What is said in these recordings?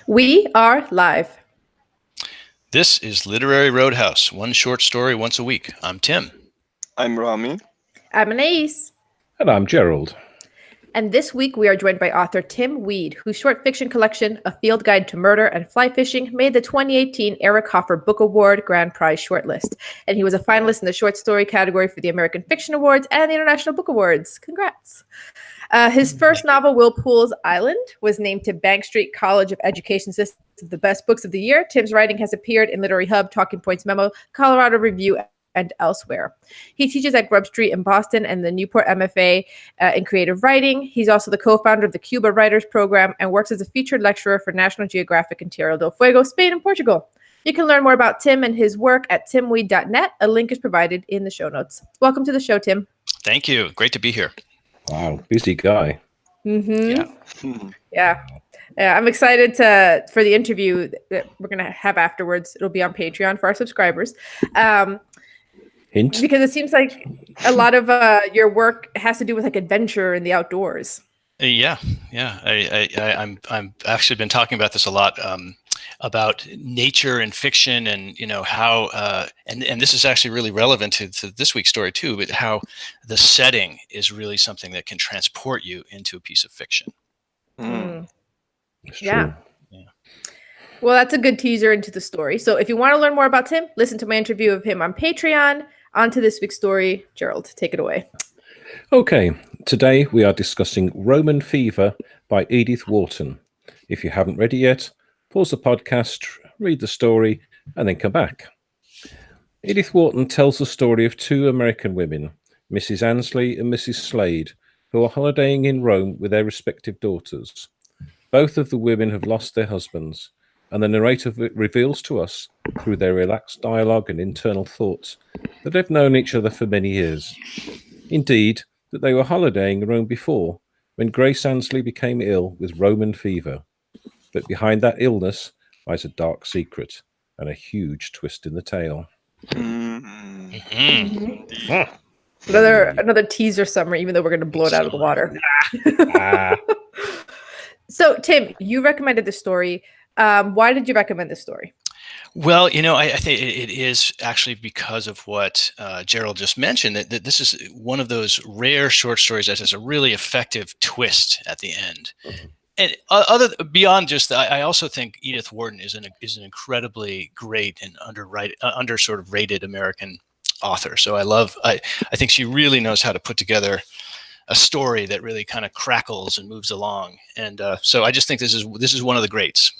We are live. This is Literary Roadhouse, one short story once a week. I'm Tim. I'm Rami. I'm Anais. And I'm Gerald. And this week we are joined by author Tim Weed, whose short fiction collection, A Field Guide to Murder and Fly Fishing, made the 2018 Eric Hoffer Book Award Grand Prize shortlist. And he was a finalist in the short story category for the American Fiction Awards and the International Book Awards. Congrats. His first novel, Whirlpool's Island, was named to Bank Street College of Education's list of the best books of the year. Tim's writing has appeared in Literary Hub, Talking Points Memo, Colorado Review, and elsewhere. He teaches at Grub Street in Boston and the Newport MFA in creative writing. He's also the co-founder of the Cuba Writers Program and works as a featured lecturer for National Geographic in Tierra del Fuego, Spain, and Portugal. You can learn more about Tim and his work at timweed.net. A link is provided in the show notes. Welcome to the show, Tim. Thank you. Great to be here. Wow, busy guy. Mm-hmm. Yeah. I'm excited for the interview that we're going to have afterwards. It'll be on Patreon for our subscribers. Hint. Because it seems like a lot of your work has to do with like adventure in the outdoors. Yeah. I'm actually been talking about this a lot, about nature and fiction, and how and this is actually really relevant to this week's story too, but how the setting is really something that can transport you into a piece of fiction. Yeah. Well, that's a good teaser into the story. So if you want to learn more about Tim, listen to my interview of him on Patreon. On to this week's story. Gerald, take it away. Okay, today we are discussing Roman Fever by Edith Wharton. If you haven't read it yet, pause the podcast, read the story, and then come back. Edith Wharton tells the story of two American women, Mrs. Ansley and Mrs. Slade, who are holidaying in Rome with their respective daughters. Both of the women have lost their husbands, and the narrator reveals to us, through their relaxed dialogue and internal thoughts, that they've known each other for many years. Indeed, that they were holidaying in Rome before, when Grace Ansley became ill with Roman fever. But behind that illness lies a dark secret and a huge twist in the tale. Another teaser summary, even though we're going to blow it out of the water. So, Tim, you recommended this story. Why did you recommend this story? Well, I think it is actually because of what Gerald just mentioned, that this is one of those rare short stories that has a really effective twist at the end. And beyond just that, I also think Edith Wharton is an incredibly great and under sort of rated American author. So I think she really knows how to put together a story that really kind of crackles and moves along. And so I just think this is one of the greats.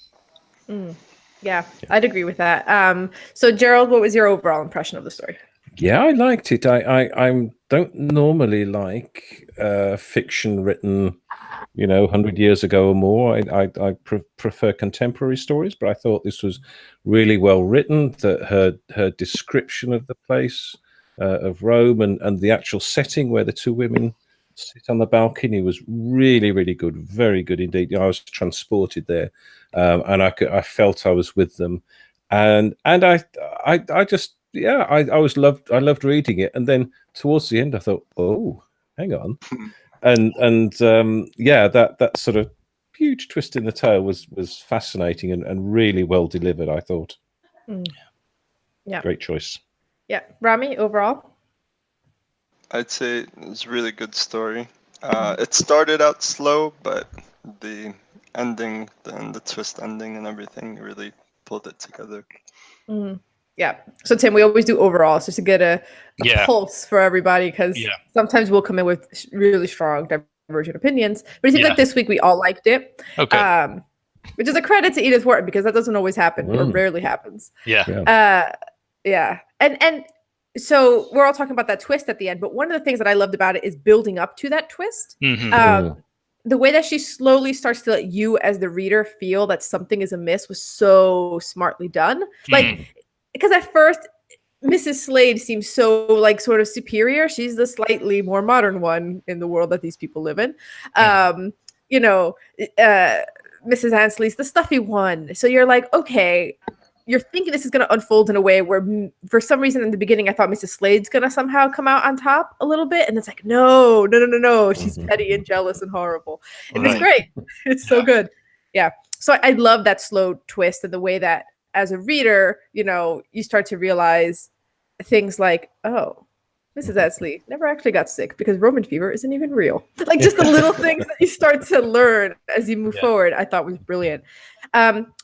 Yeah, I'd agree with that. So Gerald, what was your overall impression of the story? Yeah, I liked it. I don't normally like fiction written, 100 years ago or more. I prefer contemporary stories, but I thought this was really well written. That her description of the place of Rome and the actual setting where the two women sit on the balcony was really, really good. Very good indeed. I was transported there, and I felt I was with them, and I loved reading it. And then towards the end, I thought, oh, hang on, and that sort of huge twist in the tale was fascinating and really well delivered, I thought. Yeah, great choice. Yeah, Rami, overall. I'd say it was a really good story. It started out slow, but the ending, the twist ending and everything really pulled it together. Yeah. So, Tim, we always do overalls just to get a pulse for everybody, because sometimes we'll come in with really strong divergent opinions. But it seems like this week we all liked it. Okay. Which is a credit to Edith Wharton, because that doesn't always happen or rarely happens. Yeah. And so we're all talking about that twist at the end, but one of the things that I loved about it is building up to that twist. The way that she slowly starts to let you as the reader feel that something is amiss was so smartly done. Like, because at first Mrs. Slade seems so like sort of superior. She's the slightly more modern one in the world that these people live in. Mrs. Ansley's the stuffy one. So you're like, okay, you're thinking this is going to unfold in a way where, for some reason, in the beginning, I thought Mrs. Slade's going to somehow come out on top a little bit. And it's like, no. She's petty and jealous and horrible. And it's great. It's so good. Yeah. So I love that slow twist and the way that as a reader, you start to realize things like, oh, Mrs. Ansley never actually got sick because Roman fever isn't even real. Like just the little things that you start to learn as you move forward, I thought was brilliant.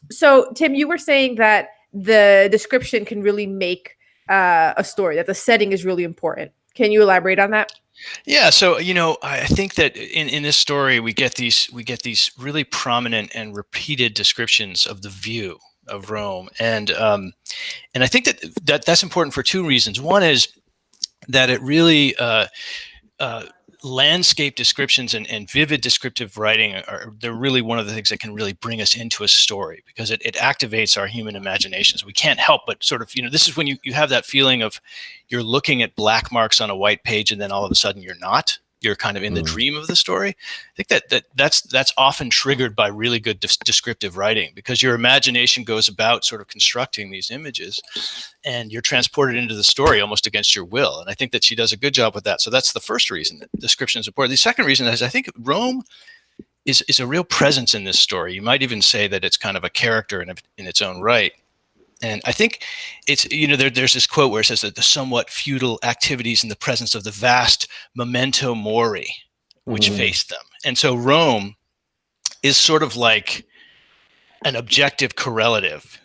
So Tim, you were saying that the description can really make a story, that the setting is really important. Can you elaborate on that? Yeah, so I think that in this story we get these really prominent and repeated descriptions of the view of Rome, and I think that's important for two reasons. One is that it really landscape descriptions and vivid descriptive writing they're really one of the things that can really bring us into a story, because it activates our human imaginations. We can't help but sort of, this is when you have that feeling of you're looking at black marks on a white page and then all of a sudden you're kind of in the dream of the story. I think that's often triggered by really good descriptive writing, because your imagination goes about sort of constructing these images and you're transported into the story almost against your will. And I think that she does a good job with that. So that's the first reason that description is important. The second reason is I think Rome is a real presence in this story. You might even say that it's kind of a character in its own right. And I think it's, there's this quote where it says that the somewhat futile activities in the presence of the vast memento mori, which faced them. And so Rome is sort of like an objective correlative,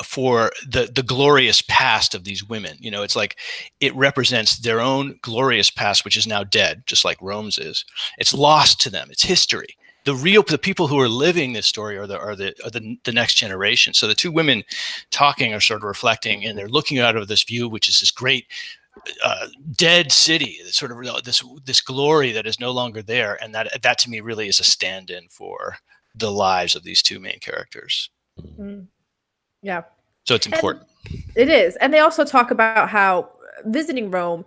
for the glorious past of these women. It's like it represents their own glorious past, which is now dead, just like Rome's is. It's lost to them. It's history. The people who are living this story are the next generation. So the two women talking are sort of reflecting, and they're looking out of this view, which is this great dead city, sort of this glory that is no longer there, and that to me really is a stand-in for the lives of these two main characters. Yeah. So it's important. And it is, and they also talk about how visiting Rome,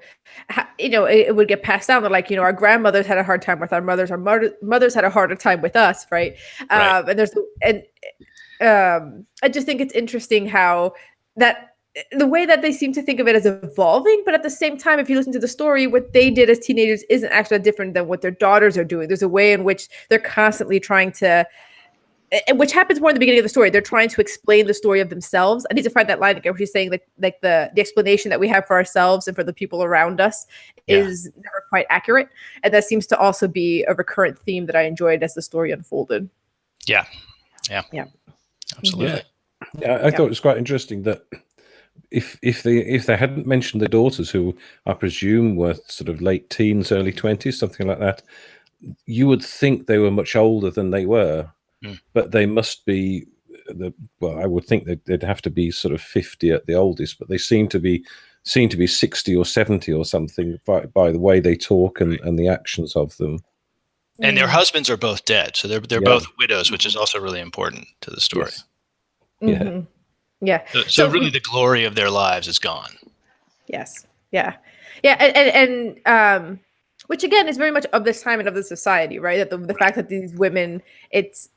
it would get passed down. They're like, our grandmothers had a hard time with our mothers. Our mothers had a harder time with us, right? And I just think it's interesting how that the way that they seem to think of it as evolving, but at the same time, if you listen to the story, what they did as teenagers isn't actually different than what their daughters are doing. There's a way in which they're constantly trying to, which happens more in the beginning of the story. They're trying to explain the story of themselves. I need to find that line again where she's saying like the explanation that we have for ourselves and for the people around us is never quite accurate. And that seems to also be a recurrent theme that I enjoyed as the story unfolded. Yeah. Absolutely. Yeah, I thought it was quite interesting that if they hadn't mentioned the daughters, who I presume were sort of late teens, early 20s, something like that, you would think they were much older than they were. But they must be, I would think they'd have to be sort of 50 at the oldest, but they seem to be 60 or 70 or something by the way they talk and the actions of them. And their husbands are both dead, so they're both widows, which is also really important to the story. Yes. Yeah. So really, the glory of their lives is gone. Yes. Yeah. And which again is very much of this time and of the society, right? That the fact that these women, it's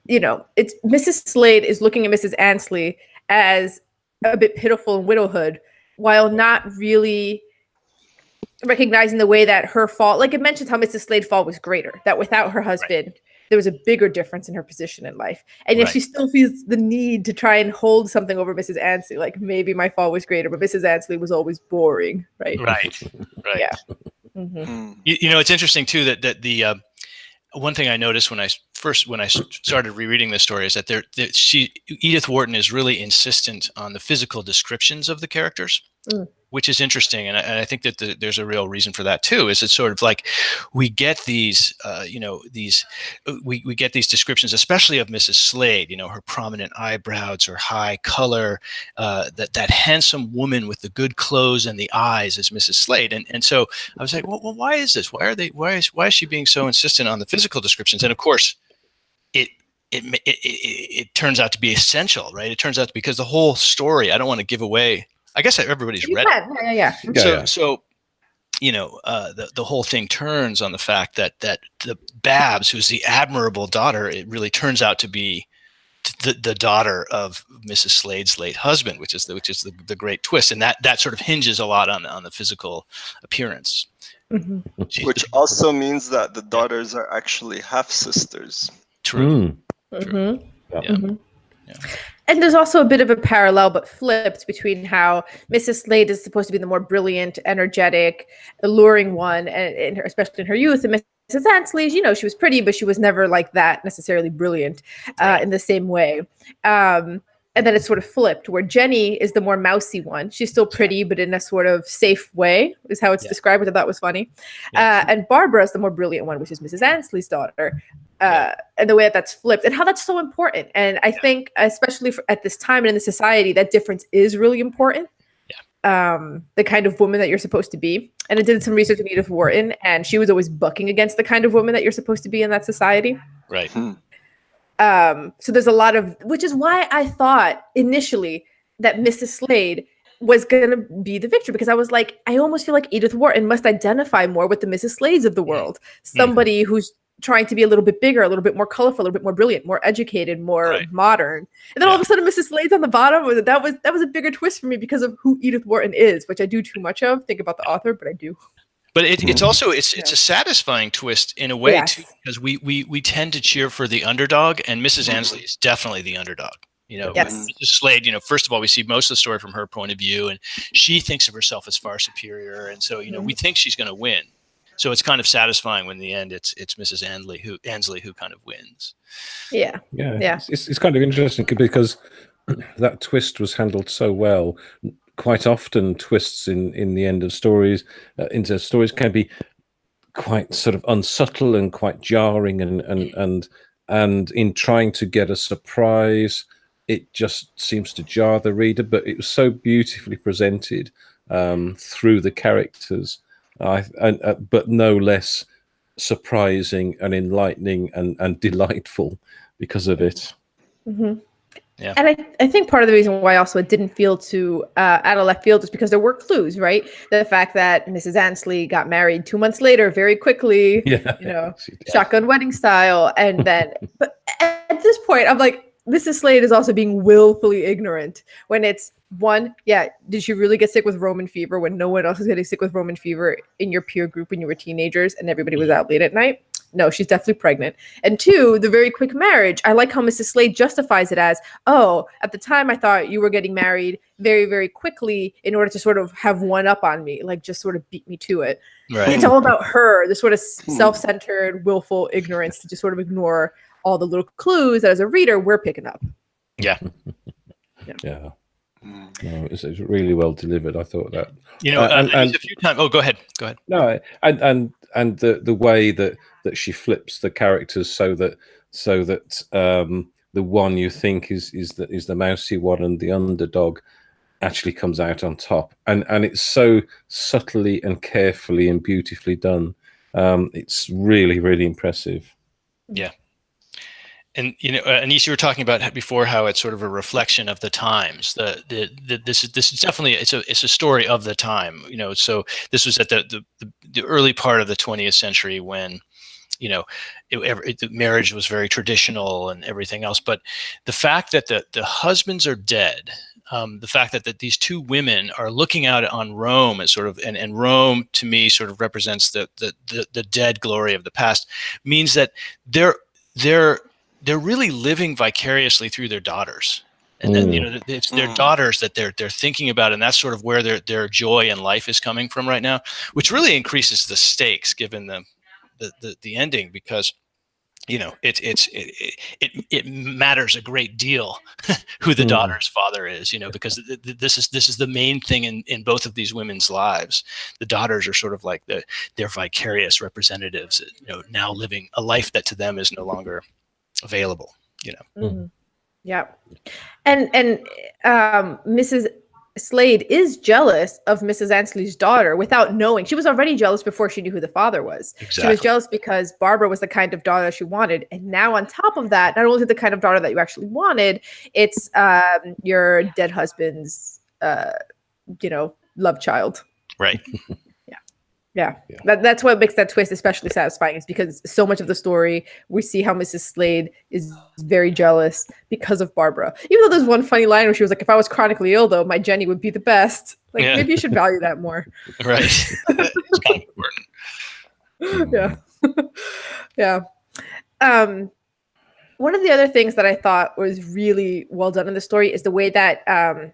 Mrs. Slade is looking at Mrs. Ansley as a bit pitiful in widowhood, while not really recognizing the way that her fall, like it mentions how Mrs. Slade's fall was greater, that without her husband, there was a bigger difference in her position in life. And yet she still feels the need to try and hold something over Mrs. Ansley, like maybe my fall was greater, but Mrs. Ansley was always boring, right? Right. Yeah. It's interesting too that the one thing I noticed when I started rereading this story is that Edith Wharton is really insistent on the physical descriptions of the characters, which is interesting, and I think that there's a real reason for that too. Is it's sort of like we get these, we get these descriptions, especially of Mrs. Slade. Her prominent eyebrows, her high color, that handsome woman with the good clothes and the eyes is Mrs. Slade, and so I was like, well, why is this? Why is she being so insistent on the physical descriptions? And of course, it turns out to be essential, right? It turns out because the whole story. I don't want to give away. I guess everybody's read it. Yeah. So the whole thing turns on the fact that the Babs, who's the admirable daughter, it really turns out to be the daughter of Mrs. Slade's late husband, which is the great twist, and that sort of hinges a lot on the physical appearance. Which also means that the daughters are actually half sisters. True. Mm-hmm. Yeah. Mhm. Yeah. And there's also a bit of a parallel, but flipped, between how Mrs. Slade is supposed to be the more brilliant, energetic, alluring one, and especially in her youth. And Mrs. Ansley, she was pretty, but she was never like that necessarily brilliant Right. in the same way. And then it's sort of flipped, where Jenny is the more mousy one. She's still pretty, but in a sort of safe way, is how it's described, which I thought was funny. Yeah. And Barbara is the more brilliant one, which is Mrs. Ansley's daughter. And the way that's flipped, and how that's so important. And I think, especially at this time and in the society, that difference is really important. The kind of woman that you're supposed to be. And I did some research on Edith Wharton, and she was always bucking against the kind of woman that you're supposed to be in that society. Right. So there's a lot of, which is why I thought initially that Mrs. Slade was going to be the victor, because I was like, I almost feel like Edith Wharton must identify more with the Mrs. Slades of the world. Somebody who's trying to be a little bit bigger, a little bit more colorful, a little bit more brilliant, more educated, more modern. And then all of a sudden Mrs. Slade's on the bottom. That was a bigger twist for me because of who Edith Wharton is, which I do too much of. Think about the author, but I do. But it's also it's a satisfying twist in a way too, because we tend to cheer for the underdog, and Mrs. Ansley is definitely the underdog. Mrs. Slade, first of all, we see most of the story from her point of view, and she thinks of herself as far superior, and so we think she's going to win. So it's kind of satisfying when in the end it's Mrs. Ansley who kind of wins. Yeah. It's kind of interesting because that twist was handled so well. Quite often, twists in the end of stories, into stories, can be quite sort of unsubtle and quite jarring, and in trying to get a surprise, it just seems to jar the reader. But it was so beautifully presented through the characters, but no less surprising and enlightening and delightful because of it. Mm-hmm. Yeah. And I think part of the reason why also it didn't feel too out of left field is because there were clues, right? The fact that Mrs. Ansley got married 2 months later, very quickly, shotgun wedding style. And then, but at this point, I'm like, Mrs. Slade is also being willfully ignorant when it's did she really get sick with Roman fever when no one else was getting sick with Roman fever in your peer group when you were teenagers and everybody was out late at night? No, she's definitely pregnant. And 2, the very quick marriage. I like how Mrs. Slade justifies it as, at the time I thought you were getting married very, very quickly in order to sort of have one up on me, like just sort of beat me to it. Right. It's all about her, the sort of self-centered, willful ignorance to just sort of ignore all the little clues that as a reader we're picking up. Yeah. No, it's really well delivered. I thought that. And a few times. Oh, go ahead. No, and the way that she flips the characters so that the one you think is the mousy one and the underdog actually comes out on top, and it's so subtly and carefully and beautifully done. It's really, really impressive. Yeah. And Anisha, you were talking about before how it's sort of a reflection of the times. This is definitely it's a story of the time. So this was at the early part of the 20th century when the marriage was very traditional and everything else. But the fact that the husbands are dead, the fact that these two women are looking out on Rome as sort of, and Rome to me sort of represents the dead glory of the past, means that they're really living vicariously through their daughters. And then, it's their daughters that they're thinking about, and that's sort of where their joy in life is coming from right now, which really increases the stakes given the ending, because it matters a great deal who the daughter's father is, because this is the main thing in both of these women's lives. The daughters are sort of like their vicarious representatives, now living a life that to them is no longer available. Yeah. And Mrs. Slade is jealous of Mrs. Ansley's daughter without knowing. She was already jealous before she knew who the father was. Exactly. She was jealous because Barbara was the kind of daughter she wanted. And now on top of that, not only is it the kind of daughter that you actually wanted, it's your dead husband's, love child. Right. Yeah. That's what makes that twist especially satisfying, is because so much of the story, we see how Mrs. Slade is very jealous because of Barbara. Even though there's one funny line where she was like, if I was chronically ill, though, my Jenny would be the best. Like, maybe you should value that more. Right. It's kind of important. Yeah. One of the other things that I thought was really well done in the story is the way that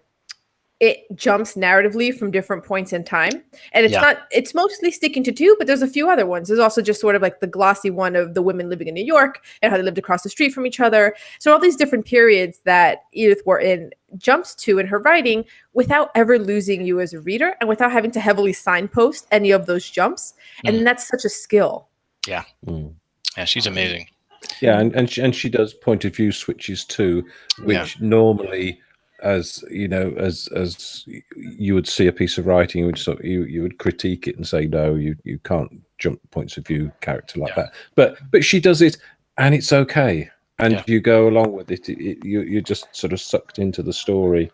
it jumps narratively from different points in time. And it's mostly sticking to two, but there's a few other ones. There's also just sort of like the glossy one of the women living in New York and how they lived across the street from each other. So all these different periods that Edith Wharton jumps to in her writing without ever losing you as a reader and without having to heavily signpost any of those jumps. And that's such a skill. Yeah. Yeah, she's amazing. Yeah, and she does point of view switches too, which normally, as you know, as you would see a piece of writing, you would critique it and say, no, you can't jump points of view character like that. But she does it, and it's okay, and you go along with it. You're just sort of sucked into the story.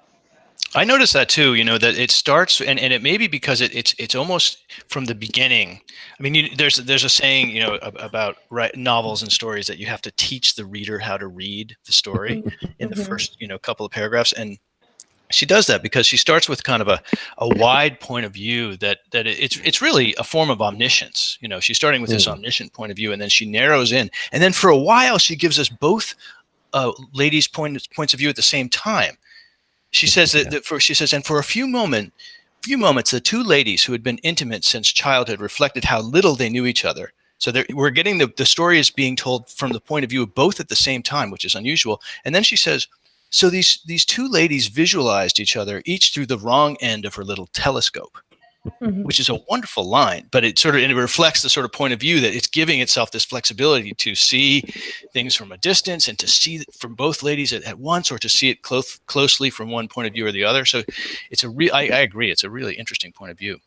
I noticed that too, that it starts, and it may be because it's almost from the beginning. I mean, there's a saying, about novels and stories that you have to teach the reader how to read the story in the first, couple of paragraphs. And she does that because she starts with kind of a wide point of view that it's really a form of omniscience. She's starting with this omniscient point of view, and then she narrows in. And then for a while, she gives us both ladies' points of view at the same time. She says and for a few moments, the two ladies who had been intimate since childhood reflected how little they knew each other. So we're getting the story is being told from the point of view of both at the same time, which is unusual. And then she says, so these two ladies visualized each other, each through the wrong end of her little telescope, which is a wonderful line. But it reflects the sort of point of view that it's giving itself this flexibility to see things from a distance and to see from both ladies at once, or to see it closely from one point of view or the other. So it's I agree. It's a really interesting point of view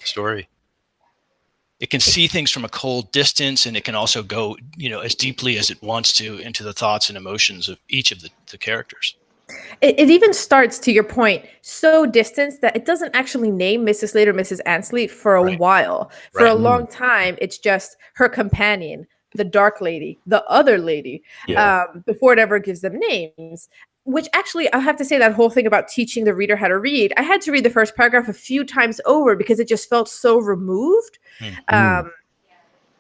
story. It can see things from a cold distance, and it can also go, as deeply as it wants to into the thoughts and emotions of each of the characters. It even starts, to your point, so distant that it doesn't actually name Mrs. Slade or Mrs. Ansley for a while. For a long time, it's just her companion, the dark lady, the other lady, before it ever gives them names. Which actually, I have to say, that whole thing about teaching the reader how to read, I had to read the first paragraph a few times over because it just felt so removed.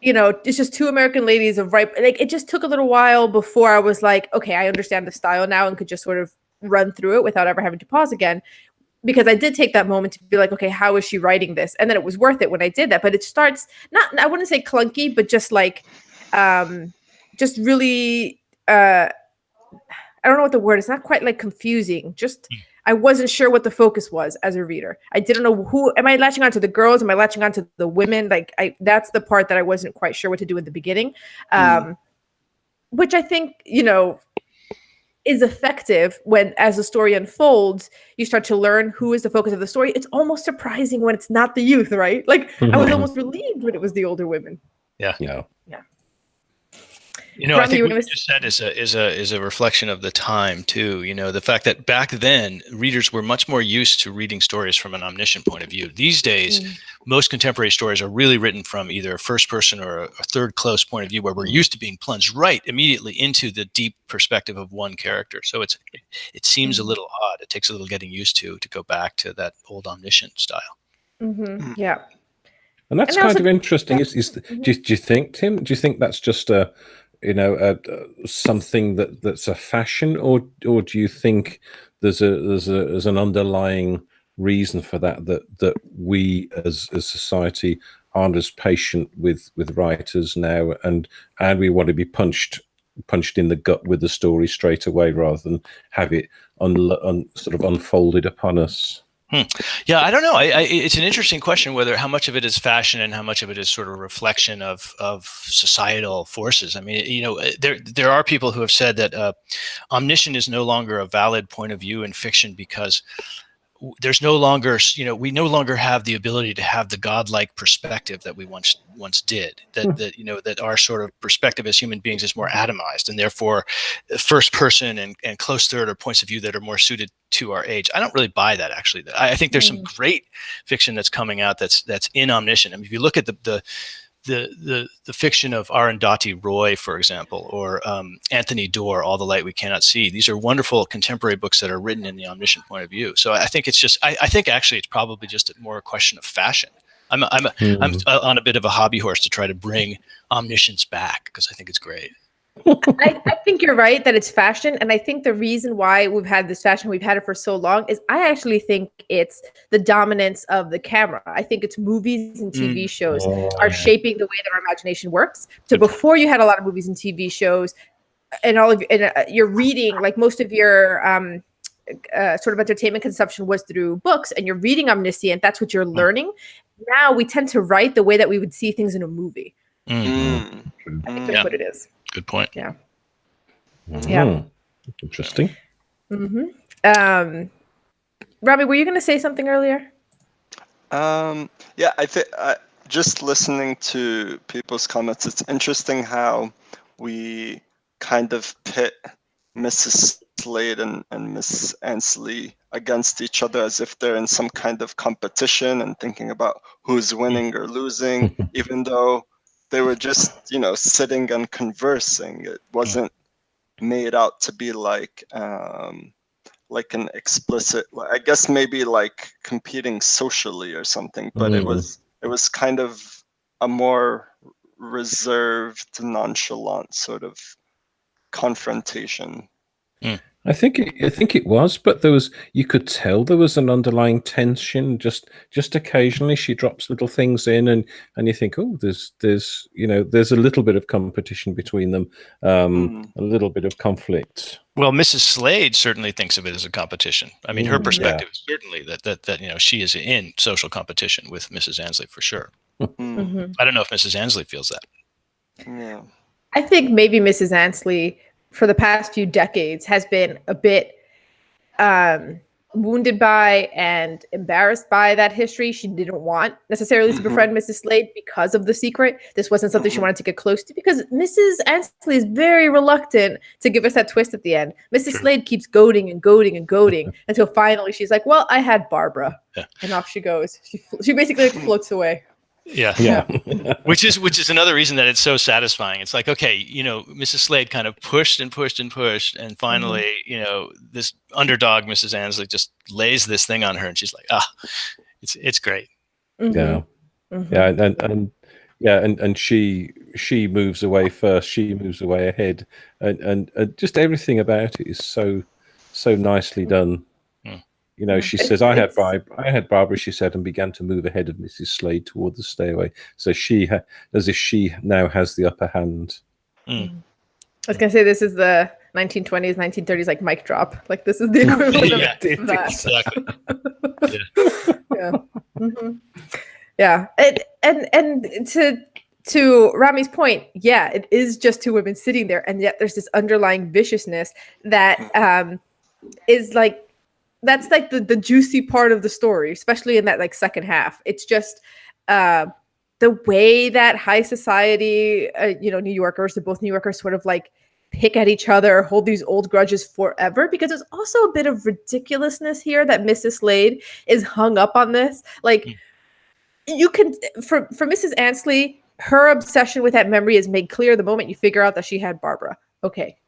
It's just two American ladies of it just took a little while before I was like, okay, I understand the style now, and could just sort of run through it without ever having to pause again. Because I did take that moment to be like, okay, how is she writing this? And then it was worth it when I did that. But it starts I wouldn't say clunky, but just like, just really, I don't know what the word is. Not quite like confusing. Just, I wasn't sure what the focus was as a reader. I didn't know am I latching onto the girls? Am I latching onto the women? That's the part that I wasn't quite sure what to do in the beginning. Which I think, is effective when, as the story unfolds, you start to learn who is the focus of the story. It's almost surprising when it's not the youth, right? I was almost relieved when it was the older women. Yeah. Rami, I think what you just said is a reflection of the time too. The fact that back then readers were much more used to reading stories from an omniscient point of view. These days, most contemporary stories are really written from either a first person or a third close point of view, where we're used to being plunged right immediately into the deep perspective of one character. So it seems a little odd. It takes a little getting used to go back to that old omniscient style. Yeah. And that's kind of interesting. Do you think, Tim? Do you think that's just something that's a fashion, or do you think there's an underlying reason for that we as a society aren't as patient with writers now, and we want to be punched in the gut with the story straight away rather than have it sort of unfolded upon us? Yeah, I don't know. It's an interesting question how much of it is fashion and how much of it is sort of reflection of societal forces. I mean, there are people who have said that omniscient is no longer a valid point of view in fiction because there's no longer, we no longer have the ability to have the godlike perspective that we once did. That our sort of perspective as human beings is more atomized, and therefore, first person and close third are points of view that are more suited to our age. I don't really buy that, actually. I think there's some great fiction that's coming out that's in omniscient. I mean, if you look at the fiction of Arundhati Roy, for example, or Anthony Doerr, All the Light We Cannot See. These are wonderful contemporary books that are written in the omniscient point of view. So I think it's just, I think actually it's probably just more a question of fashion. I'm on a bit of a hobby horse to try to bring omniscience back because I think it's great. I think you're right that it's fashion. And I think the reason why we've had this fashion, we've had it for so long, is I actually think it's the dominance of the camera. I think it's movies and TV shows are shaping the way that our imagination works. So before you had a lot of movies and TV shows and all of you're reading, like most of your sort of entertainment consumption was through books, and you're reading omniscient. That's what you're learning. Now we tend to write the way that we would see things in a movie. I think that's what it is. Good point. Yeah. Interesting. Robbie, were you going to say something earlier? Yeah, I think just listening to people's comments, it's interesting how we kind of pit Mrs. Slade and Miss Ansley against each other as if they're in some kind of competition and thinking about who's winning or losing, even though they were just, sitting and conversing. It wasn't made out to be like an explicit, I guess maybe like competing socially or something, but it was kind of a more reserved, nonchalant sort of confrontation. I think it was, but you could tell there was an underlying tension. Just occasionally, she drops little things in, and you think, oh, there's a little bit of competition between them, a little bit of conflict. Well, Mrs. Slade certainly thinks of it as a competition. I mean, her perspective is certainly that she is in social competition with Mrs. Ansley for sure. I don't know if Mrs. Ansley feels that. Yeah, I think maybe Mrs. Ansley, for the past few decades, has been a bit wounded by and embarrassed by that history. She didn't want necessarily to befriend Mrs. Slade because of the secret. This wasn't something she wanted to get close to, because Mrs. Ansley is very reluctant to give us that twist at the end. Mrs. Slade keeps goading and goading and goading until finally she's like, well, I had Barbara. And off she goes. She basically floats away. Yeah. Which is another reason that it's so satisfying. It's like, okay, Mrs. Slade kind of pushed and pushed and pushed, and finally, this underdog Mrs. Ansley just lays this thing on her, and she's like, it's great. And she moves away first. She moves away ahead, and just everything about it is so nicely done. She says, I had Barbara, she said, and began to move ahead of Mrs. Slade toward the stairway. So as if she now has the upper hand. I was going to say, this is the 1920s, 1930s, like mic drop. Like, this is the equivalent of that. Exactly. And to Rami's point, it is just two women sitting there, and yet there's this underlying viciousness that is like, that's like the juicy part of the story, especially in that like second half. It's just the way that high society, New Yorkers, they're both New Yorkers, sort of like pick at each other, hold these old grudges forever, because there's also a bit of ridiculousness here that Mrs. Slade is hung up on this. Like, you can, for Mrs. Ansley, her obsession with that memory is made clear the moment you figure out that she had Barbara. Okay.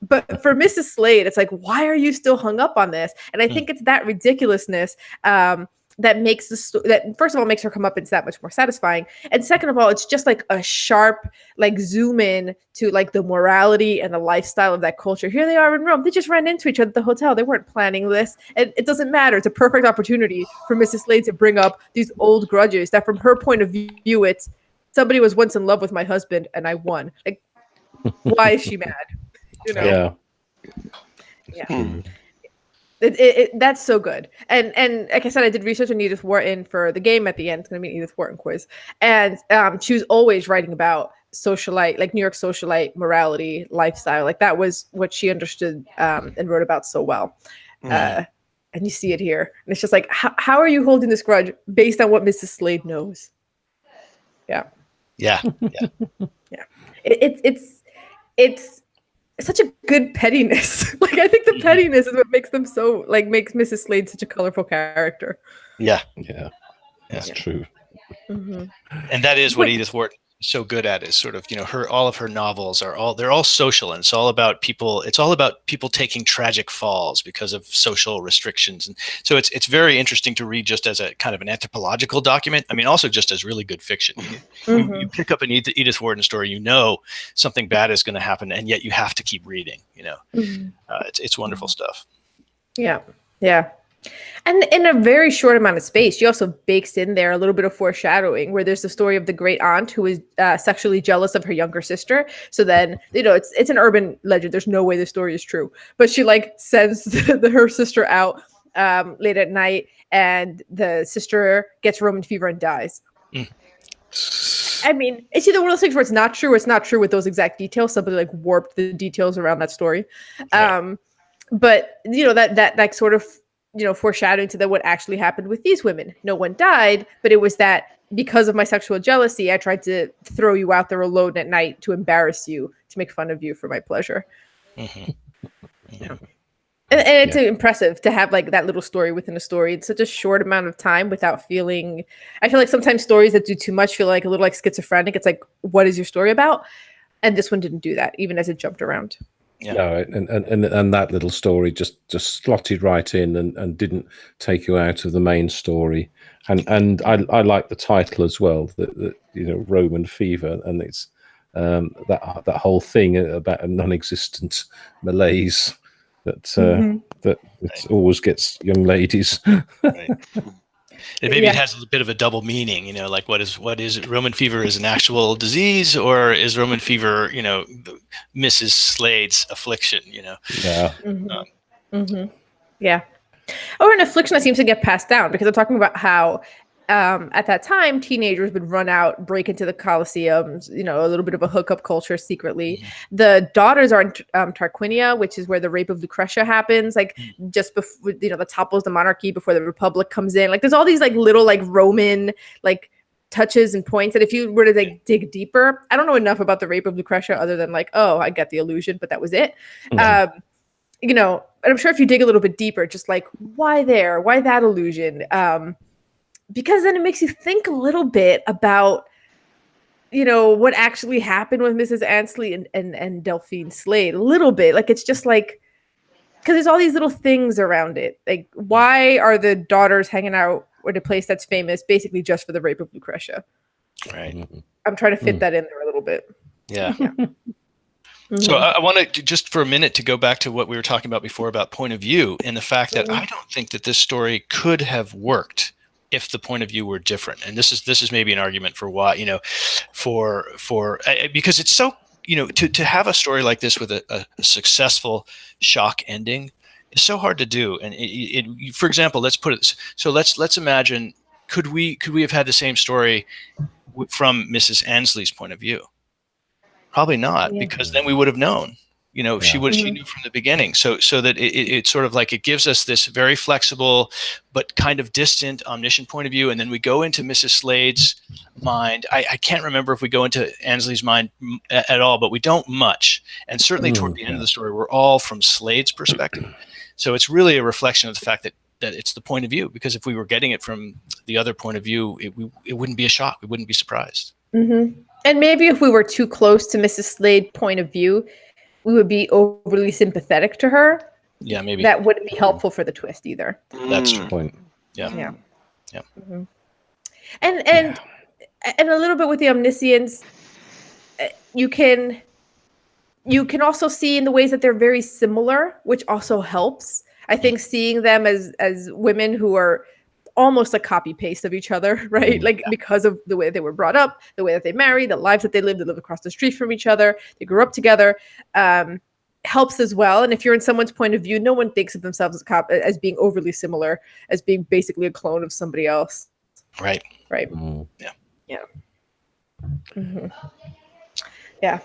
But for Mrs. Slade, it's like, why are you still hung up on this? And I think it's that ridiculousness that makes that first of all makes her come up into that much more satisfying, and second of all, it's just like a sharp like zoom in to like the morality and the lifestyle of that culture. Here they are in Rome. They just ran into each other at the hotel. They weren't planning this, and it doesn't matter. It's a perfect opportunity for Mrs. Slade to bring up these old grudges that, from her point of view, it's somebody was once in love with my husband and I won. Like, why is she mad? That's so good. And like I said, I did research on Edith Wharton for the game at the end. It's going to be an Edith Wharton quiz. And she was always writing about socialite, like New York socialite morality, lifestyle. Like, that was what she understood and wrote about so well. And you see it here. And it's just like, how are you holding this grudge based on what Mrs. Slade knows? Yeah. It's such a good pettiness. Like, I think the pettiness is what makes them so, like, makes Mrs. Slade such a colorful character. That's true. And that is what Edith Wharton so good at is sort of, all of her novels they're all social, and it's all about people taking tragic falls because of social restrictions. And so it's very interesting to read just as a kind of an anthropological document. I mean, also just as really good fiction. You pick up an Edith Wharton story, something bad is going to happen, and yet you have to keep reading. It's wonderful stuff. Yeah. And in a very short amount of space, she also bakes in there a little bit of foreshadowing, where there's the story of the great aunt who is sexually jealous of her younger sister. So then, it's an urban legend. There's no way the story is true, but she sends her sister out late at night, and the sister gets Roman fever and dies. I mean, it's either one of those things where it's not true, or it's not true with those exact details. Somebody warped the details around that story. Right. But that sort of foreshadowing to what actually happened with these women. No one died, but it was that because of my sexual jealousy, I tried to throw you out there alone at night to embarrass you, to make fun of you for my pleasure. And it's impressive to have that little story within a story in such a short amount of time without feeling. I feel like sometimes stories that do too much feel a little schizophrenic. It's what is your story about? And this one didn't do that, even as it jumped around. Yeah. No, and that little story just slotted right in and didn't take you out of the main story. And I like the title as well, that Roman fever, and it's that whole thing about a non-existent malaise that it always gets young ladies. Right. Maybe it has a bit of a double meaning, what is Roman fever is an actual disease, or is Roman fever, Mrs. Slade's affliction, Yeah. Yeah. Or an affliction that seems to get passed down, because I'm talking about how at that time, teenagers would run out, break into the Colosseums, a little bit of a hookup culture secretly. Mm-hmm. The daughters are in Tarquinia, which is where the rape of Lucretia happens, just before, that topples the monarchy before the Republic comes in. There's all these little Roman touches and points that if you were to dig deeper, I don't know enough about the rape of Lucretia other than oh, I get the illusion, but that was it. Mm-hmm. And I'm sure if you dig a little bit deeper, just why that illusion? Because then it makes you think a little bit about, what actually happened with Mrs. Annesley and Delphine Slade. A little bit. It's just because there's all these little things around it. Why are the daughters hanging out at a place that's famous basically just for the rape of Lucretia? Right. I'm trying to fit that in there a little bit. Yeah. So I want to just for a minute to go back to what we were talking about before about point of view, and the fact that I don't think that this story could have worked if the point of view were different. And this is maybe an argument for why, because it's so, to have a story like this with a successful shock ending is so hard to do. And it for example, let's put it, so let's imagine, could we have had the same story from Mrs. Annesley's point of view? Probably not, because then we would have known. She knew from the beginning. So that it's sort of it gives us this very flexible, but kind of distant, omniscient point of view. And then we go into Mrs. Slade's mind. I can't remember if we go into Annesley's mind at all, but we don't much. And certainly toward the end of the story, we're all from Slade's perspective. So it's really a reflection of the fact that it's the point of view, because if we were getting it from the other point of view, it wouldn't be a shock. We wouldn't be surprised. Mm-hmm. And maybe if we were too close to Mrs. Slade's point of view, we would be overly sympathetic to her. Yeah, maybe. That wouldn't be helpful for the twist either. That's true. Point. Yeah. Mm-hmm. And a little bit with the omniscience, you can also see in the ways that they're very similar, which also helps. I think seeing them as women who are almost a copy paste of each other, right? Because of the way they were brought up, the way that they married, the lives that they lived across the street from each other, they grew up together, helps as well. And if you're in someone's point of view, no one thinks of themselves as being overly similar, as being basically a clone of somebody else. Right. Mm. Yeah. Mm-hmm. Yeah.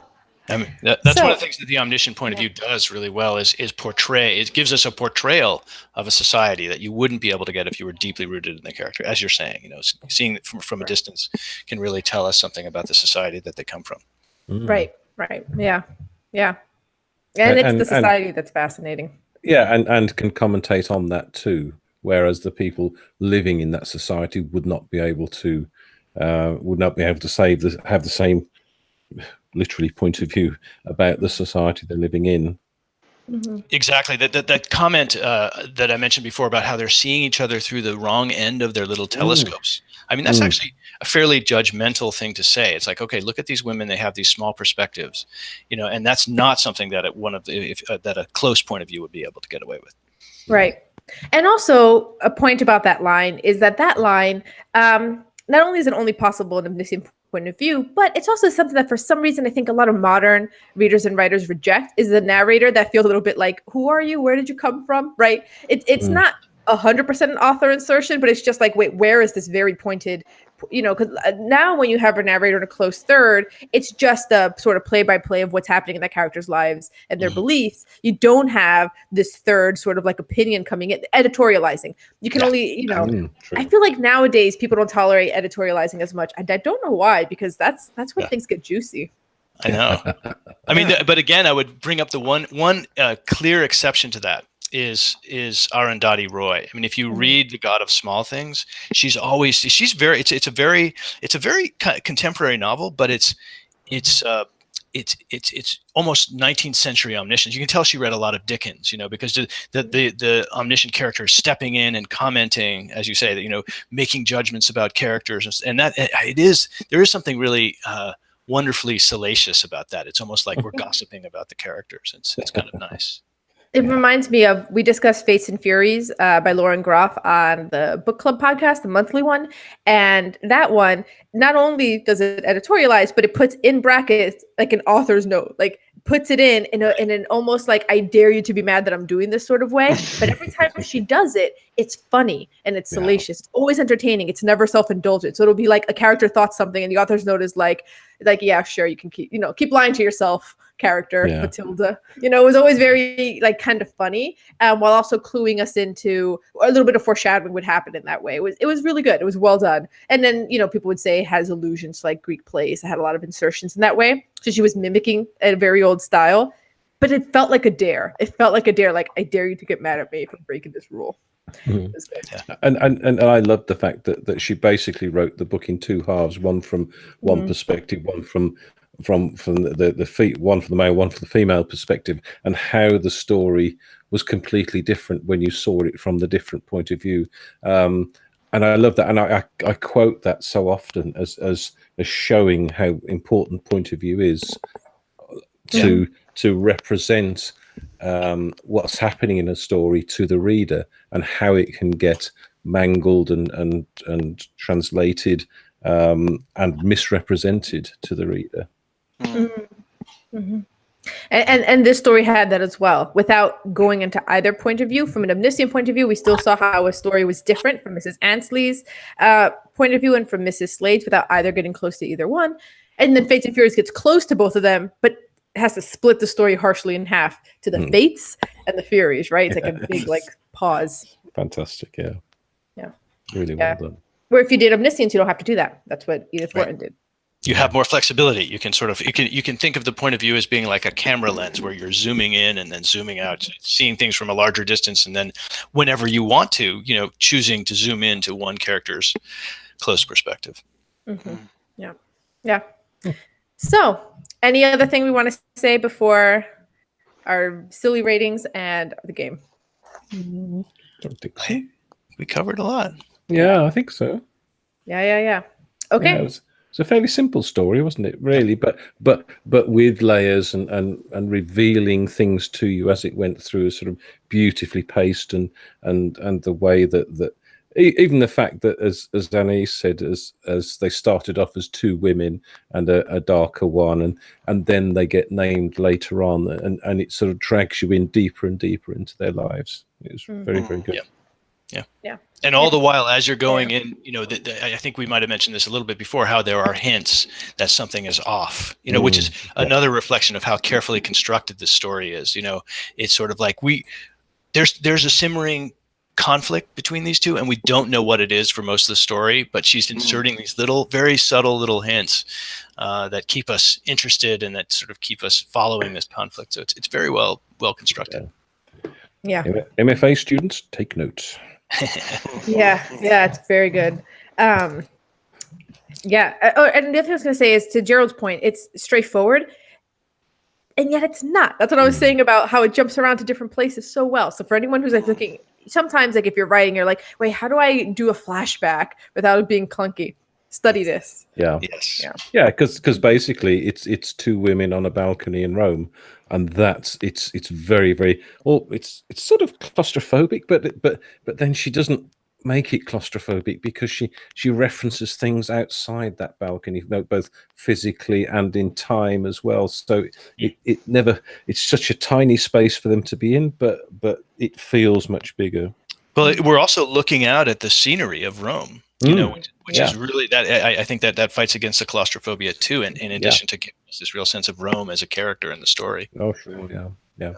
I mean, that's one of the things that the omniscient point of view does really well is portray. It gives us a portrayal of a society that you wouldn't be able to get if you were deeply rooted in the character. As you're saying, seeing it from a distance can really tell us something about the society that they come from. Mm. Right. Yeah. And it's the society that's fascinating. Yeah, and can commentate on that too. Whereas the people living in that society would not be able to would not be able to have the same literally point of view about the society they're living in. Mm-hmm. Exactly. That comment that I mentioned before about how they're seeing each other through the wrong end of their little telescopes. I mean, that's actually a fairly judgmental thing to say. It's like, okay, look at these women; they have these small perspectives, and that's not something that that a close point of view would be able to get away with. Right. And also a point about that line is that line, not only is it only possible in a omniscient point of view, but it's also something that for some reason I think a lot of modern readers and writers reject, is the narrator that feels a little bit like, who are you? Where did you come from? Right. It's not 100% an author insertion, but it's just like, wait, where is this very pointed, because now when you have a narrator in a close third, it's just a sort of play-by-play of what's happening in that character's lives and their beliefs. You don't have this third sort of like opinion coming in, editorializing. You can only, I feel like nowadays people don't tolerate editorializing as much. And I don't know why, because that's when things get juicy. I know. I mean, but again, I would bring up the one clear exception to that is Arundhati Roy. I mean, if you read The God of Small Things, she's very. It's a very contemporary novel, but it's almost 19th century omniscience. You can tell she read a lot of Dickens, because the omniscient character is stepping in and commenting, as you say, that making judgments about characters, and that there is something really wonderfully salacious about that. It's almost like we're gossiping about the characters. It's kind of nice. It reminds me of, we discussed Fates and Furies by Lauren Groff on the book club podcast, the monthly one. And that one, not only does it editorialize, but it puts in brackets like an author's note, like puts it in an almost like, I dare you to be mad that I'm doing this sort of way. But every time she does it, it's funny and it's salacious. It's always entertaining. It's never self-indulgent. So it'll be like a character thought something and the author's note is like, yeah, sure, you can keep lying to yourself, character Matilda. It was always very like kind of funny, while also cluing us into a little bit of foreshadowing would happen in that way. It was really good. It was well done. And then people would say it has allusions to like Greek plays. It had a lot of insertions in that way. So she was mimicking a very old style, but it felt like a dare. It felt like a dare. Like, I dare you to get mad at me for breaking this rule. It was good. And I love the fact that she basically wrote the book in two halves, one from one perspective, one from the one for the male, one for the female perspective, and how the story was completely different when you saw it from the different point of view. And I love that, and I quote that so often as showing how important point of view is to represent what's happening in a story to the reader and how it can get mangled and translated and misrepresented to the reader. And this story had that as well. Without going into either point of view, from an omniscient point of view, we still saw how a story was different from Mrs. Ansley's point of view and from Mrs. Slade's, without either getting close to either one. And then Fates and Furies gets close to both of them, but it has to split the story harshly in half to the Fates and the Furies, right? It's like a big pause. Fantastic, yeah. Really well done. Where if you did omniscience, you don't have to do that. That's what Edith Wharton did. You have more flexibility. You can you can think of the point of view as being like a camera lens where you're zooming in and then zooming out, seeing things from a larger distance, and then whenever you want to, choosing to zoom into one character's close perspective. Yeah. So, any other thing we want to say before our silly ratings and the game? Don't think so. We covered a lot. Yeah, I think so. Yeah. Okay. Yeah, it's a fairly simple story, wasn't it? Really, but with layers and revealing things to you as it went through, sort of beautifully paced and the way that even the fact that as Annie said, as they started off as two women and a darker one, and then they get named later on, and it sort of drags you in deeper and deeper into their lives. It was very, very good. Yeah. And all the while, as you're going in, I think we might have mentioned this a little bit before, how there are hints that something is off, which is another reflection of how carefully constructed this story is. It's sort of like there's a simmering conflict between these two, and we don't know what it is for most of the story, but she's inserting these little, very subtle little hints that keep us interested and that sort of keep us following this conflict. So it's very well constructed. Yeah. MFA students, take notes. Yeah, it's very good. Yeah. And the other thing I was going to say is, to Gerald's point, it's straightforward, and yet it's not. That's what I was saying about how it jumps around to different places so well. So for anyone who's like looking, sometimes like if you're writing, you're like, wait, how do I do a flashback without it being clunky? Study this. Yeah. Yes. Yeah, because basically it's two women on a balcony in Rome, and it's very, very, well, it's sort of claustrophobic, but then she doesn't make it claustrophobic because she references things outside that balcony, both physically and in time as well. So it never, it's such a tiny space for them to be in, but it feels much bigger. Well, we're also looking out at the scenery of Rome, which is really that. I think that fights against the claustrophobia too, and in addition to giving us this real sense of Rome as a character in the story. Oh, sure, yeah.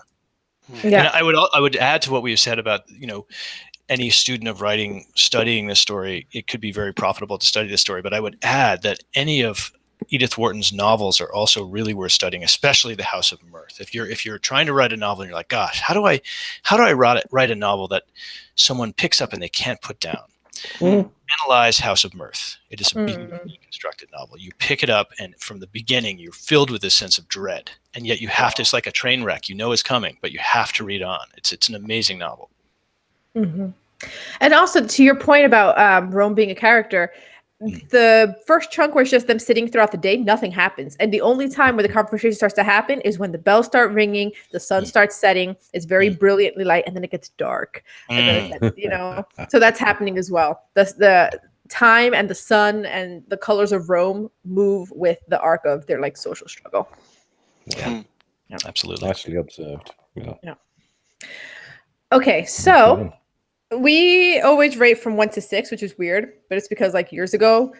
And I would add to what we said about any student of writing studying this story. It could be very profitable to study this story, but I would add that any of Edith Wharton's novels are also really worth studying, especially The House of Mirth. If you're trying to write a novel and you're like, gosh, how do I write a novel that someone picks up and they can't put down? Analyze House of Mirth. It is a beautifully constructed novel. You pick it up, and from the beginning, you're filled with this sense of dread, and yet you have to. It's like a train wreck. You know it's coming, but you have to read on. It's an amazing novel. And also, to your point about Rome being a character, the first chunk where it's just them sitting throughout the day, nothing happens. And the only time where the conversation starts to happen is when the bells start ringing, the sun starts setting, it's very brilliantly light, and then it gets dark. And then, so that's happening as well. The time and the sun and the colors of Rome move with the arc of their like social struggle. Yeah. Absolutely. Nicely observed. Yeah. Okay, so we always rate from 1 to 6, which is weird, but it's because like years ago,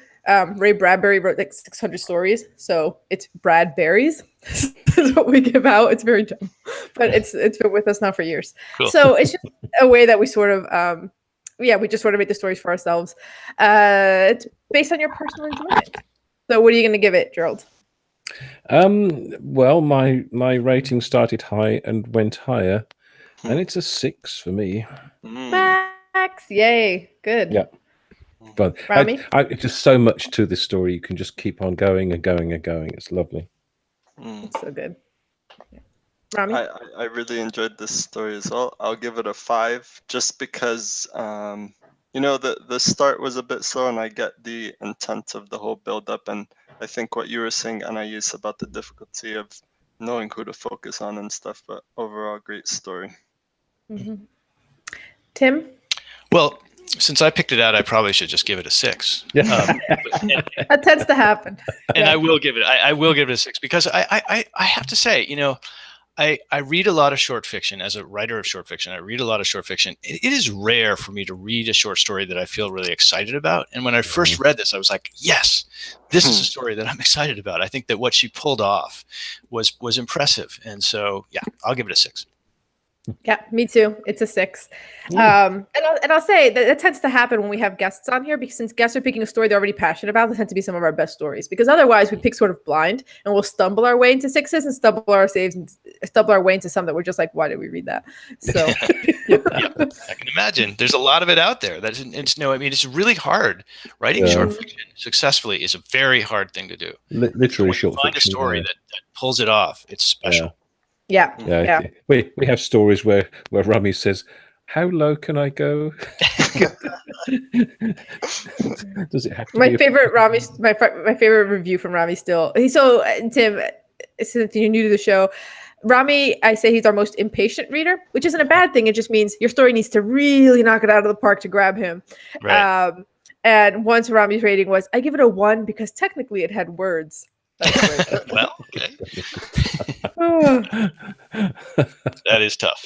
Ray Bradbury wrote like 600 stories, so it's Bradberries. That's what we give out. It's very dumb, but it's been with us now for years. Cool. So it's just a way that we sort of, we just sort of make the stories for ourselves. It's based on your personal enjoyment. So what are you going to give it, Gerald? Well, my rating started high and went higher, and it's a 6 for me. Max, yay, good. Yeah, but it's just so much to this story. You can just keep on going and going and going. It's lovely. It's so good. Rami? I really enjoyed this story as well. I'll give it a 5, just because the start was a bit slow, and I get the intent of the whole build up, and I think what you were saying, Anais, about the difficulty of knowing who to focus on and stuff. But overall, great story. Tim? Well, since I picked it out, I probably should just give it a 6. That tends to happen. And I will give it. I will give it a 6 because I have to say, I read a lot of short fiction. As a writer of short fiction, I read a lot of short fiction. It is rare for me to read a short story that I feel really excited about. And when I first read this, I was like, yes, this is a story that I'm excited about. I think that what she pulled off was impressive. And so, yeah, I'll give it a 6. Yeah, me too. It's a 6. And I'll say that tends to happen when we have guests on here, because since guests are picking a story they're already passionate about, they tend to be some of our best stories. Because otherwise we pick sort of blind and we'll stumble our way into 6s and stumble our way into some that we're just like, why did we read that? So I can imagine. There's a lot of it out there. It's really hard. Writing short fiction successfully is a very hard thing to do. Literally short fiction. Find a story that pulls it off. It's special. Yeah. We have stories where Rami says, "How low can I go?" Does it have to my be favorite review from Rami still? So Tim, since you're new to the show, Rami, I say he's our most impatient reader, which isn't a bad thing. It just means your story needs to really knock it out of the park to grab him. Right. And once Rami's rating was, I give it a 1 because technically it had words. Well, okay. That is tough.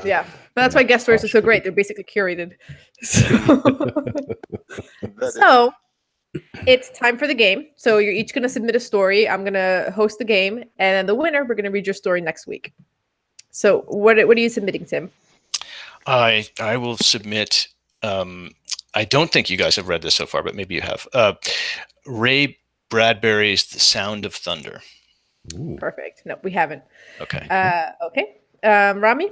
Yeah. But that's why guest stories are so great. They're basically curated. So it's time for the game. So you're each going to submit a story. I'm going to host the game. And then the winner, we're going to read your story next week. So what are you submitting, Tim? I will submit. I don't think you guys have read this so far, but maybe you have. Ray Bradbury's The Sound of Thunder. Ooh. Perfect. No, we haven't. Okay. Okay. Rami?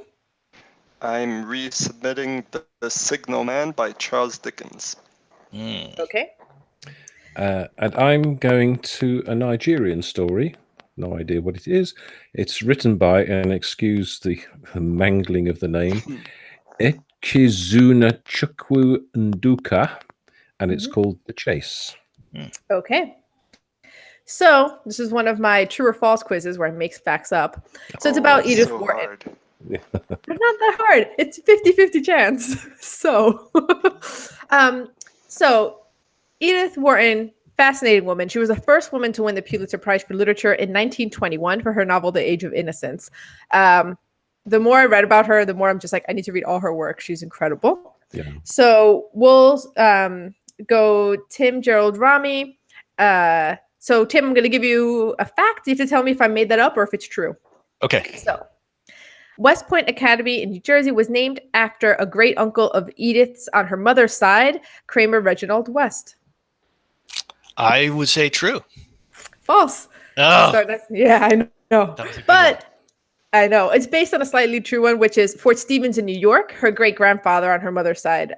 I'm resubmitting The Signal Man by Charles Dickens. Okay. And I'm going to a Nigerian story. No idea what it is. It's written by, and excuse the mangling of the name, Echizuna Chukwu Nduka, and it's called The Chase. Okay. So this is one of my true or false quizzes where I make facts up. So it's about that's Edith so Wharton. hard. It's not that hard. It's 50-50 chance. So, so Edith Wharton, fascinating woman. She was the first woman to win the Pulitzer Prize for Literature in 1921 for her novel, The Age of Innocence. The more I read about her, the more I'm just like, I need to read all her work. She's incredible. Yeah. So we'll go Tim, Gerald, Rami. So Tim, I'm going to give you a fact. You have to tell me if I made that up or if it's true. Okay. So West Point Academy in New Jersey was named after a great uncle of Edith's on her mother's side, Kramer Reginald West. I would say true. False. Oh, Yeah, I know. that was a good But I know. It's based on a slightly true one, which is Fort Stevens in New York. Her great-grandfather on her mother's side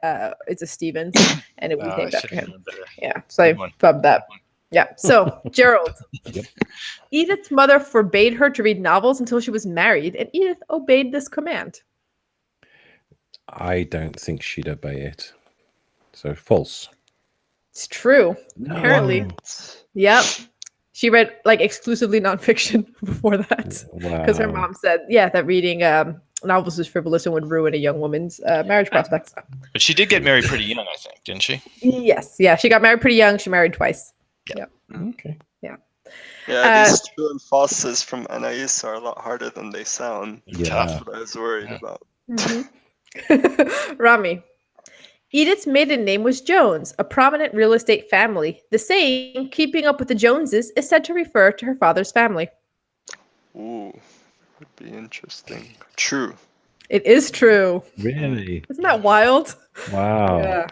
is a Stevens, and it was one. named I after should have him. known better. Yeah, so I Good one. fubbed that. Yeah. So, Gerald. Yep. Edith's mother forbade her to read novels until she was married, and Edith obeyed this command. I don't think she'd obey it. So false. It's true. No. Apparently. Yep. She read like exclusively nonfiction before that Wow. because her mom said, that reading novels is frivolous and would ruin a young woman's marriage prospects. But she did get married pretty young, I think, didn't she? Yes. Yeah. She got married pretty young. She married twice. Okay. Yeah, these true and falses from Anais are a lot harder than they sound. Yeah. That's what I was worried about. Rami. Edith's maiden name was Jones, a prominent real estate family. The saying, keeping up with the Joneses, is said to refer to her father's family. Ooh, would be interesting. True. It is true. Really? Isn't that wild? Wow. Yeah.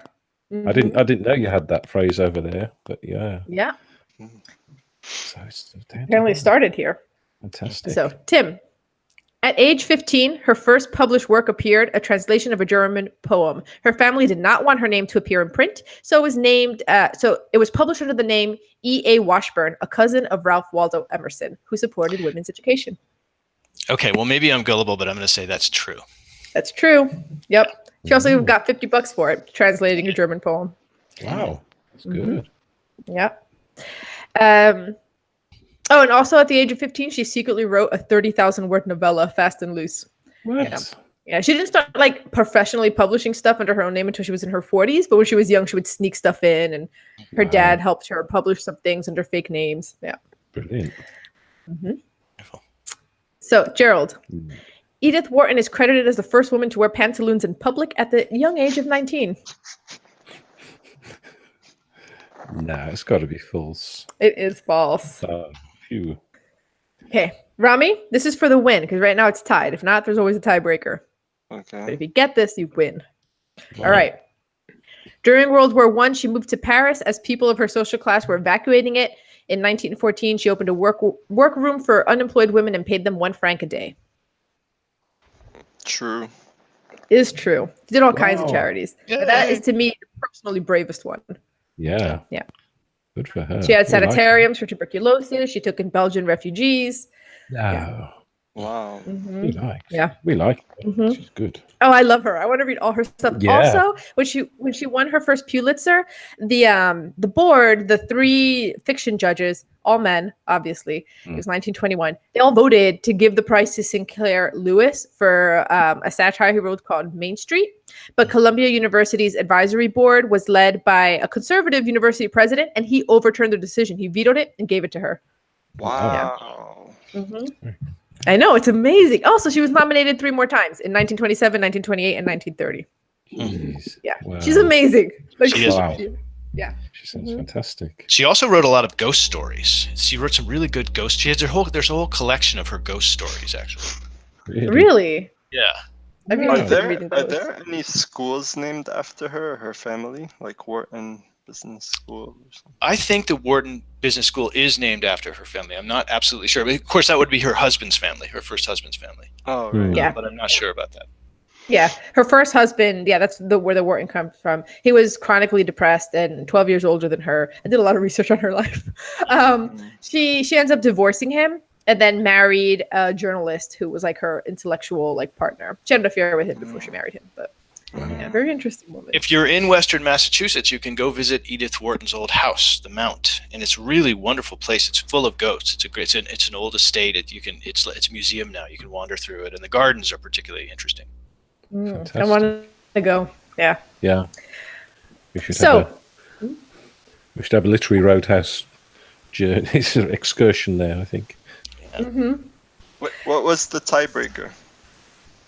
I didn't know you had that phrase over there, but yeah. Yeah. So it's Apparently it started here. fantastic. So, Tim. At age 15, her first published work appeared, a translation of a German poem. Her family did not want her name to appear in print, so it was named. So it was published under the name E.A. Washburn, a cousin of Ralph Waldo Emerson, who supported women's education. Okay, well, maybe I'm gullible, but I'm going to say that's true. That's true. Yep. She also got $50 for it, translating a German poem. Wow. That's good. Yep. Oh, and also at the age of 15, she secretly wrote a 30,000-word novella, Fast and Loose. What? Yeah, she didn't start like professionally publishing stuff under her own name until she was in her 40s. But when she was young, she would sneak stuff in, and her dad helped her publish some things under fake names. Yeah. Brilliant. Wonderful. So, Gerald. Edith Wharton is credited as the first woman to wear pantaloons in public at the young age of 19. No, it's got to be false. It is false. Phew. Okay, Rami, this is for the win, because right now it's tied. If not, there's always a tiebreaker. But Okay. if you get this, you win. Wow. All right. During World War I, she moved to Paris as people of her social class were evacuating it. In 1914, she opened a workroom for unemployed women and paid them £1 a day. True. It is true. She did all kinds of Wow. charities. But that is, to me, the personally bravest one. Yeah. Yeah. Good for her. She had We like her. sanitariums for tuberculosis. She took in Belgian refugees. No. Wow. We like. Yeah. We like her. Mhm. She's good. Oh, I love her. I want to read all her stuff. Yeah. Also, when she won her first Pulitzer, the board, the 3 fiction judges, all men, obviously, it was 1921. They all voted to give the prize to Sinclair Lewis for a satire he wrote called Main Street. But Columbia University's advisory board was led by a conservative university president, and he overturned the decision. He vetoed it and gave it to her. Wow. I know, it's amazing. Also, she was nominated 3 more times in 1927, 1928, and 1930. Jeez. Yeah, Wow. she's amazing. Like, She is. Wow. Yeah. She sounds fantastic. She also wrote a lot of ghost stories. She wrote some really good ghost. There's a whole collection of her ghost stories, actually. Really? Yeah. I've Are been there reading are those. there any schools named after her or her family, like Wharton Business School or something? I think the Wharton Business School is named after her family. I'm not absolutely sure. But of course, that would be her husband's family, her first husband's family. Oh, Hmm. right. Yeah. But I'm not sure about that. Yeah, her first husband. Yeah, that's where the Wharton comes from. He was chronically depressed and 12 years older than her. I did a lot of research on her life. She ends up divorcing him and then married a journalist who was like her intellectual like partner. She had an affair with him before she married him, but yeah, very interesting woman. If you're in Western Massachusetts, you can go visit Edith Wharton's old house, the Mount, and it's a really wonderful place. It's full of ghosts. It's an old estate. It's a museum now. You can wander through it, and the gardens are particularly interesting. I wanted to go. Yeah. Yeah. We should have a literary Roadhouse journey, excursion there, I think. Yeah. What was the tiebreaker?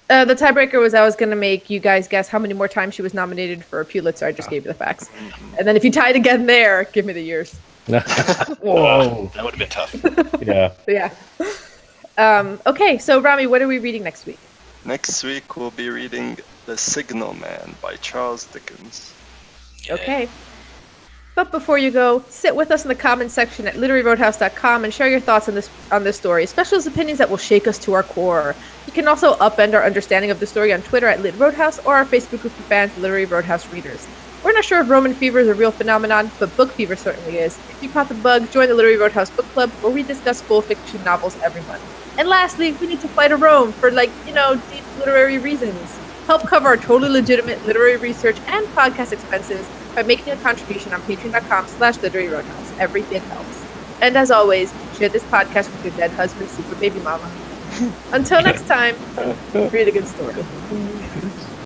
The tiebreaker was I was going to make you guys guess how many more times she was nominated for a Pulitzer. I just gave you the facts. And then if you tied again there, give me the years. Whoa. That would have been tough. Yeah. Yeah. Okay, so Rami, what are we reading next week? Next week we'll be reading The Signal Man by Charles Dickens. Yeah. Okay. But before you go, sit with us in the comments section at literaryroadhouse.com and share your thoughts on this story, especially those opinions that will shake us to our core. You can also upend our understanding of the story on Twitter at Lit Roadhouse or our Facebook group of fans, Literary Roadhouse Readers. We're not sure if Roman fever is a real phenomenon, but book fever certainly is. If you caught the bug, join the Literary Roadhouse Book Club, where we discuss full fiction novels every month. And lastly, we need to fly to Rome for, deep literary reasons. Help cover our totally legitimate literary research and podcast expenses by making a contribution on patreon.com/literary roadhouse. Every bit helps. And as always, share this podcast with your dead husband's secret baby mama. Until next time, read a good story.